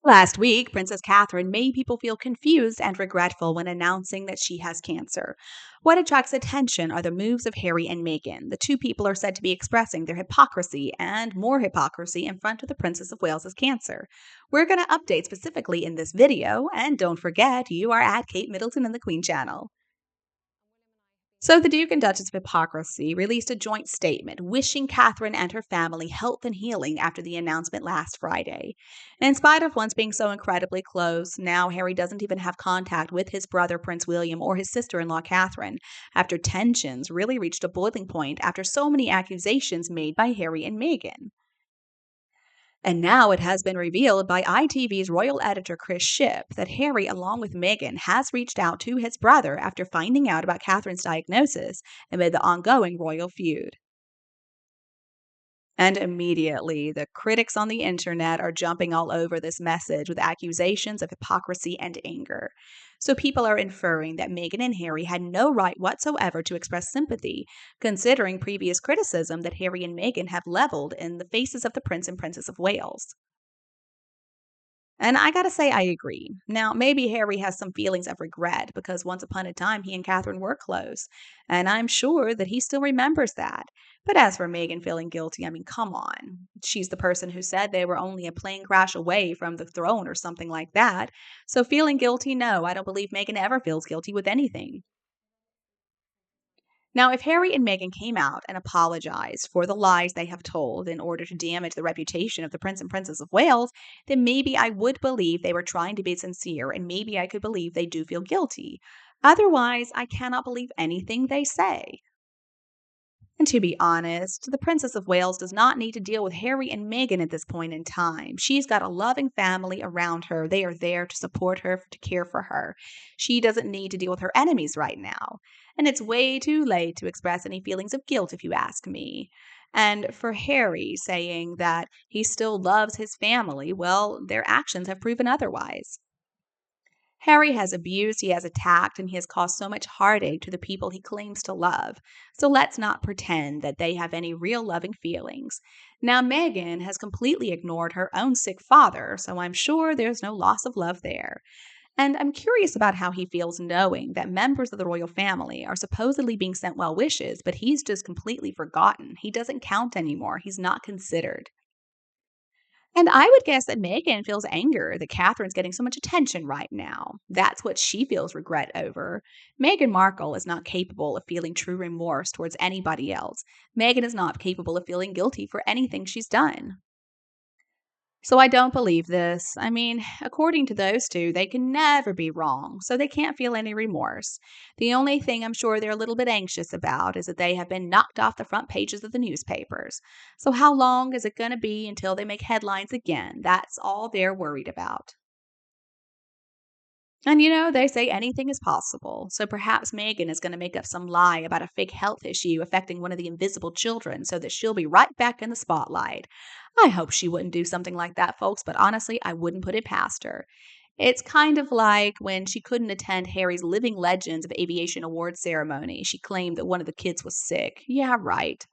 Last week, Princess Catherine made people feel confused and regretful when announcing that she has cancer. What attracts attention are the moves of Harry and Meghan. The two people are said to be expressing their hypocrisy and more hypocrisy in front of the Princess of Wales's cancer. We're going to update specifically in this video, and don't forget, you are at Kate Middleton and the Queen channel. So, the Duke and Duchess of Hypocrisy released a joint statement wishing Catherine and her family health and healing after the announcement last Friday. In spite of once being so incredibly close, now Harry doesn't even have contact with his brother Prince William or his sister in law Catherine, after tensions really reached a boiling point after so many accusations made by Harry and Meghan. And now it has been revealed by ITV's royal editor Chris Shipp that Harry, along with Meghan, has reached out to his brother after finding out about Catherine's diagnosis amid the ongoing royal feud. And immediately, the critics on the internet are jumping all over this message with accusations of hypocrisy and anger. So people are inferring that Meghan and Harry had no right whatsoever to express sympathy, considering previous criticism that Harry and Meghan have leveled in the faces of the Prince and Princess of Wales. And I gotta say, I agree. Now, maybe Harry has some feelings of regret because once upon a time he and Catherine were close, and I'm sure that he still remembers that. But as for Meghan feeling guilty, I mean, come on. She's the person who said they were only a plane crash away from the throne or something like that. So feeling guilty, no, I don't believe Meghan ever feels guilty with anything. Now, if Harry and Meghan came out and apologized for the lies they have told in order to damage the reputation of the Prince and Princess of Wales, then maybe I would believe they were trying to be sincere and maybe I could believe they do feel guilty. Otherwise, I cannot believe anything they say. And to be honest, the Princess of Wales does not need to deal with Harry and Meghan at this point in time. She's got a loving family around her. They are there to support her, to care for her. She doesn't need to deal with her enemies right now. And it's way too late to express any feelings of guilt, if you ask me. And for Harry saying that he still loves his family, well, their actions have proven otherwise. Harry has abused, he has attacked, and he has caused so much heartache to the people he claims to love. So let's not pretend that they have any real loving feelings. Now, Meghan has completely ignored her own sick father, so I'm sure there's no loss of love there. And I'm curious about how he feels knowing that members of the royal family are supposedly being sent well wishes, but he's just completely forgotten. He doesn't count anymore, he's not considered. And I would guess that Meghan feels anger that Catherine's getting so much attention right now. That's what she feels regret over. Meghan Markle is not capable of feeling true remorse towards anybody else. Meghan is not capable of feeling guilty for anything she's done. So I don't believe this. I mean, according to those two, they can never be wrong, so they can't feel any remorse. The only thing I'm sure they're a little bit anxious about is that they have been knocked off the front pages of the newspapers. So how long is it going to be until they make headlines again? That's all they're worried about. And they say anything is possible. So perhaps Meghan is going to make up some lie about a fake health issue affecting one of the invisible children so that she'll be right back in the spotlight. I hope she wouldn't do something like that, folks, but honestly, I wouldn't put it past her. It's kind of like when she couldn't attend Harry's Living Legends of Aviation Awards ceremony. She claimed that one of the kids was sick. Yeah, right.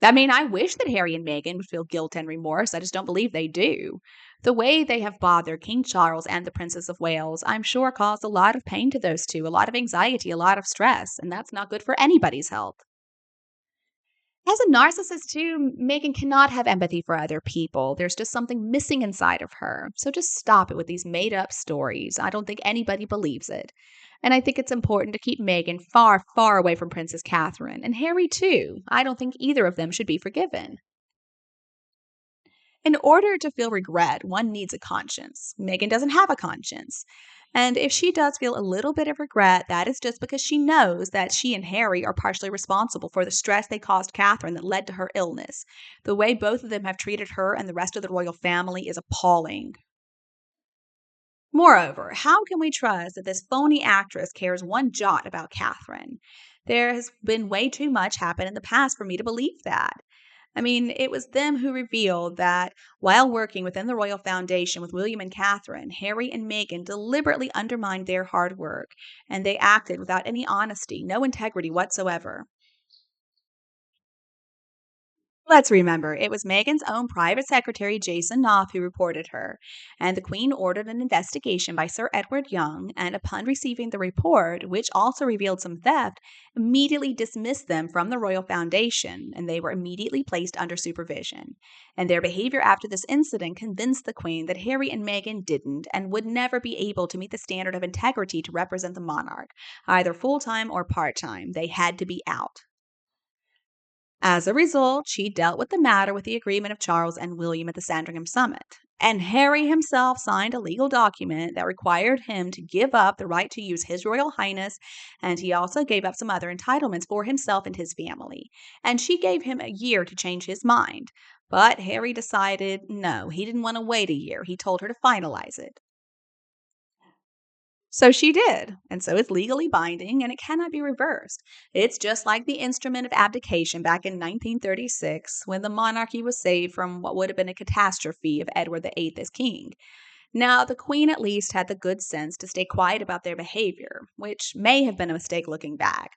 I mean, I wish that Harry and Meghan would feel guilt and remorse. I just don't believe they do. The way they have bothered King Charles and the Princess of Wales, I'm sure caused a lot of pain to those two, a lot of anxiety, a lot of stress, and that's not good for anybody's health. As a narcissist, too, Megan cannot have empathy for other people. There's just something missing inside of her. So just stop it with these made up stories. I don't think anybody believes it. And I think it's important to keep Megan far, far away from Princess Catherine. And Harry, too. I don't think either of them should be forgiven. In order to feel regret, one needs a conscience. Megan doesn't have a conscience. And if she does feel a little bit of regret, that is just because she knows that she and Harry are partially responsible for the stress they caused Catherine that led to her illness. The way both of them have treated her and the rest of the royal family is appalling. Moreover, how can we trust that this phony actress cares one jot about Catherine? There has been way too much happen in the past for me to believe that. I mean, it was them who revealed that while working within the Royal Foundation with William and Catherine, Harry and Meghan deliberately undermined their hard work, and they acted without any honesty, no integrity whatsoever. Let's remember, it was Meghan's own private secretary, Jason Knopf, who reported her, and the Queen ordered an investigation by Sir Edward Young, and upon receiving the report, which also revealed some theft, immediately dismissed them from the Royal Foundation, and they were immediately placed under supervision. And their behavior after this incident convinced the Queen that Harry and Meghan didn't and would never be able to meet the standard of integrity to represent the monarch, either full time or part time. They had to be out. As a result, she dealt with the matter with the agreement of Charles and William at the Sandringham Summit. And Harry himself signed a legal document that required him to give up the right to use His Royal Highness, and he also gave up some other entitlements for himself and his family. And she gave him a year to change his mind. But Harry decided no, he didn't want to wait a year. He told her to finalize it. So she did, and so it's legally binding and it cannot be reversed. It's just like the instrument of abdication back in 1936 when the monarchy was saved from what would have been a catastrophe of Edward VIII as king. Now, the Queen at least had the good sense to stay quiet about their behavior, which may have been a mistake looking back,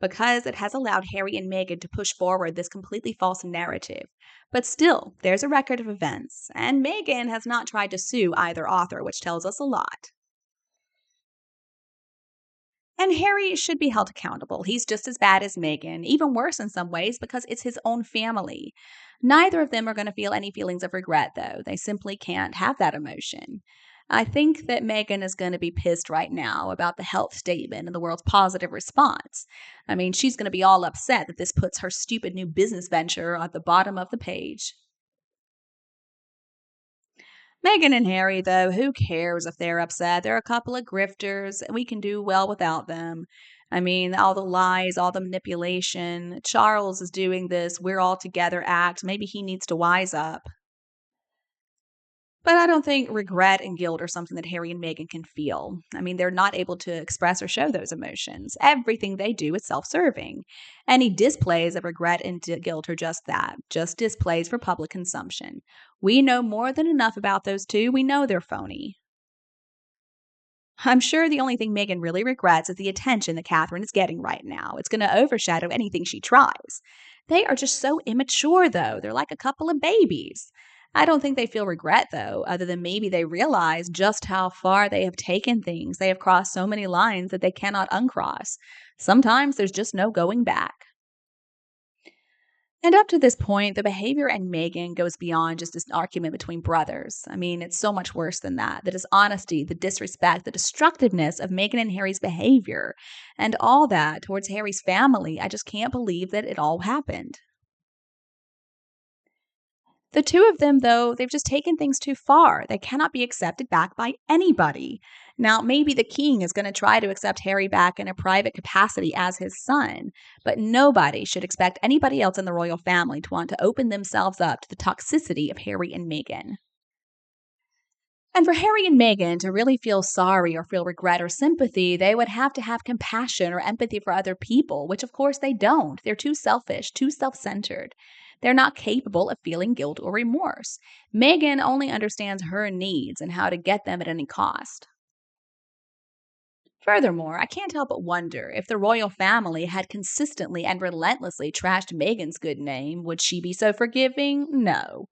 because it has allowed Harry and Meghan to push forward this completely false narrative. But still, there's a record of events, and Meghan has not tried to sue either author, which tells us a lot. And Harry should be held accountable. He's just as bad as Meghan, even worse in some ways because it's his own family. Neither of them are going to feel any feelings of regret, though. They simply can't have that emotion. I think that Meghan is going to be pissed right now about the health statement and the world's positive response. I mean, she's going to be all upset that this puts her stupid new business venture at the bottom of the page. Meghan and Harry, though, who cares if they're upset? They're a couple of grifters. We can do well without them. I mean, all the lies, all the manipulation. Charles is doing this we're all together act. Maybe he needs to wise up. But I don't think regret and guilt are something that Harry and Meghan can feel. I mean, they're not able to express or show those emotions. Everything they do is self serving. Any displays of regret and guilt are just that, just displays for public consumption. We know more than enough about those two. We know they're phony. I'm sure the only thing Meghan really regrets is the attention that Catherine is getting right now. It's going to overshadow anything she tries. They are just so immature, though. They're like a couple of babies. I don't think they feel regret, though, other than maybe they realize just how far they have taken things. They have crossed so many lines that they cannot uncross. Sometimes there's just no going back. And up to this point, the behavior in Megan goes beyond just this argument between brothers. I mean, it's so much worse than that. The dishonesty, the disrespect, the destructiveness of Megan and Harry's behavior, and all that towards Harry's family. I just can't believe that it all happened. The two of them, though, they've just taken things too far. They cannot be accepted back by anybody. Now, maybe the king is going to try to accept Harry back in a private capacity as his son, but nobody should expect anybody else in the royal family to want to open themselves up to the toxicity of Harry and Meghan. And for Harry and Meghan to really feel sorry or feel regret or sympathy, they would have to have compassion or empathy for other people, which of course they don't. They're too selfish, too self centered. They're not capable of feeling guilt or remorse. Meghan only understands her needs and how to get them at any cost. Furthermore, I can't help but wonder if the royal family had consistently and relentlessly trashed Meghan's good name, would she be so forgiving? No.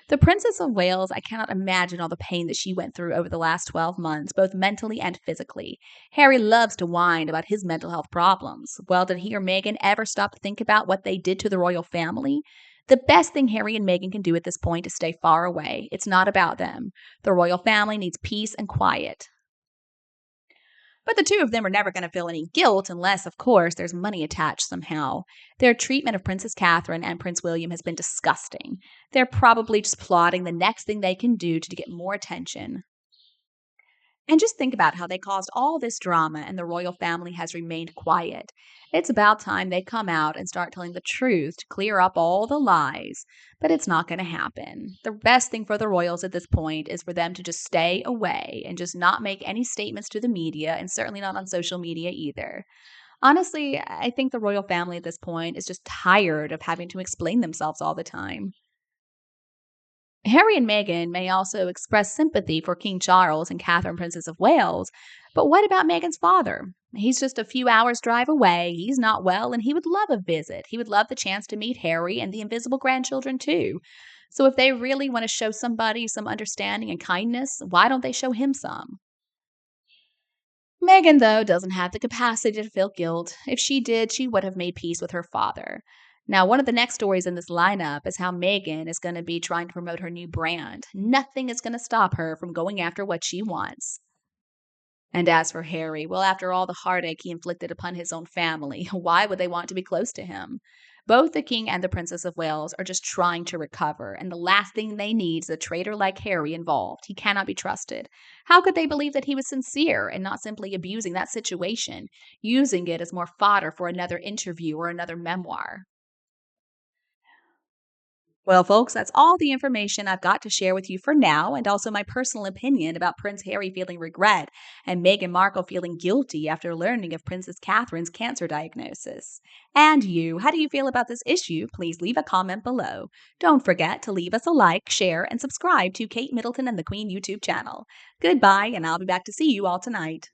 The Princess of Wales, I cannot imagine all the pain that she went through over the last 12 months, both mentally and physically. Harry loves to whine about his mental health problems. Well, did he or Meghan ever stop to think about what they did to the royal family? The best thing Harry and Meghan can do at this point is stay far away. It's not about them. The royal family needs peace and quiet. But the two of them are never going to feel any guilt unless, of course, there's money attached somehow. Their treatment of Princess Catherine and Prince William has been disgusting. They're probably just plotting the next thing they can do to get more attention. And just think about how they caused all this drama and the royal family has remained quiet. It's about time they come out and start telling the truth to clear up all the lies. But it's not going to happen. The best thing for the royals at this point is for them to just stay away and just not make any statements to the media, and certainly not on social media either. Honestly, I think the royal family at this point is just tired of having to explain themselves all the time. Harry and Meghan may also express sympathy for King Charles and Catherine, Princess of Wales, but what about Meghan's father? He's just a few hours' drive away. He's not well, and he would love a visit. He would love the chance to meet Harry and the invisible grandchildren, too. So, if they really want to show somebody some understanding and kindness, why don't they show him some? Megan, though, doesn't have the capacity to feel guilt. If she did, she would have made peace with her father. Now, one of the next stories in this lineup is how Megan is going to be trying to promote her new brand. Nothing is going to stop her from going after what she wants. And as for Harry, well, after all the heartache he inflicted upon his own family, why would they want to be close to him? Both the King and the Princess of Wales are just trying to recover, and the last thing they need is a traitor like Harry involved. He cannot be trusted. How could they believe that he was sincere and not simply abusing that situation, using it as more fodder for another interview or another memoir? Well, folks, that's all the information I've got to share with you for now, and also my personal opinion about Prince Harry feeling regret and Meghan Markle feeling guilty after learning of Princess Catherine's cancer diagnosis. And you, how do you feel about this issue? Please leave a comment below. Don't forget to leave us a like, share, and subscribe to Kate Middleton and the Queen YouTube channel. Goodbye, and I'll be back to see you all tonight.